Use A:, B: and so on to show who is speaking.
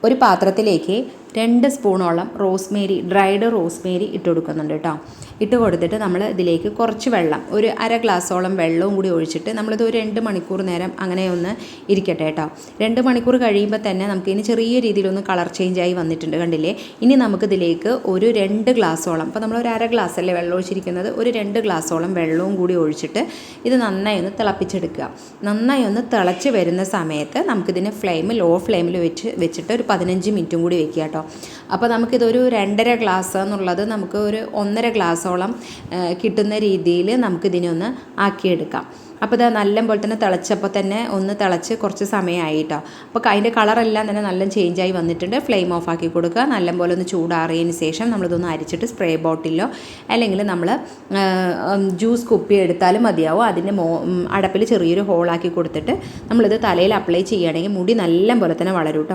A: ഒരു പാത്രത്തിലേക്ക് 2 സ്പൂണോളം റോസ്മേരി, ഡ്രൈഡ് റോസ്മേരി ഇട്ട് കൊടുക്കുന്നുണ്ട് കേട്ടോ. ഇട്ട് കൊടുത്തിട്ട് നമ്മൾ ഇതിലേക്ക് കുറച്ച് വെള്ളം, ഒരു അര ഗ്ലാസ്സോളം വെള്ളവും കൂടി ഒഴിച്ചിട്ട് നമ്മളിത് ഒരു 2 മണിക്കൂർ നേരം അങ്ങനെ ഒന്ന് ഇരിക്കട്ടെ കേട്ടോ. 2 മണിക്കൂർ കഴിയുമ്പോൾ തന്നെ നമുക്കിനി ചെറിയ രീതിയിലൊന്ന് കളർ ചേഞ്ച് ആയി വന്നിട്ടുണ്ട്, കണ്ടില്ലേ. ഇനി നമുക്കിതിലേക്ക് ഒരു 2 ഗ്ലാസ്സോളം, അപ്പോൾ നമ്മൾ ഒരു അര ഗ്ലാസ് അല്ലേ വെള്ളം ഒഴിച്ചിരിക്കുന്നത്, ഒരു 2 ഗ്ലാസ്സോളം വെള്ളവും കൂടി ഒഴിച്ചിട്ട് ഇത് നന്നായി ഒന്ന് തിളപ്പിച്ചെടുക്കുക. നന്നായി ഒന്ന് തിളച്ച് വരുന്ന സമയത്ത് നമുക്കിതിനെ ലോ ഫ്ലെയിമിൽ വെച്ചിട്ട് ഒരു 15 മിനിറ്റും കൂടി വെക്കുക കേട്ടോ. അപ്പോൾ നമുക്കിതൊരു 2.5 ഗ്ലാസ് എന്നുള്ളത് നമുക്ക് ഒരു 1.5 ഗ്ലാസ്സോളം കിട്ടുന്ന രീതിയിൽ നമുക്കിതിനെ ഒന്ന് ആക്കിയെടുക്കാം. അപ്പോൾ ഇത് നല്ലപോലെ തന്നെ തിളച്ചപ്പോൾ തന്നെ ഒന്ന് തിളച്ച് കുറച്ച് സമയമായി കേട്ടോ. അപ്പോൾ അതിൻ്റെ കളറെല്ലാം തന്നെ നല്ല ചേഞ്ചായി വന്നിട്ടുണ്ട്. ഫ്ലെയിം ഓഫ് ആക്കി കൊടുക്കുക. നല്ലപോലെ ഒന്ന് ചൂടാറിയതിന് ശേഷം നമ്മളിതൊന്ന് അരിച്ചിട്ട് സ്പ്രേ ബോട്ടിലോ അല്ലെങ്കിൽ നമ്മൾ ജ്യൂസ് കുപ്പി എടുത്താലും മതിയാവും. അതിൻ്റെ അടപ്പിൽ ചെറിയൊരു ഹോളാക്കി കൊടുത്തിട്ട് നമ്മളിത് തലയിൽ അപ്ലൈ ചെയ്യുകയാണെങ്കിൽ മുടി നല്ലപോലെ തന്നെ വളരും കേട്ടോ.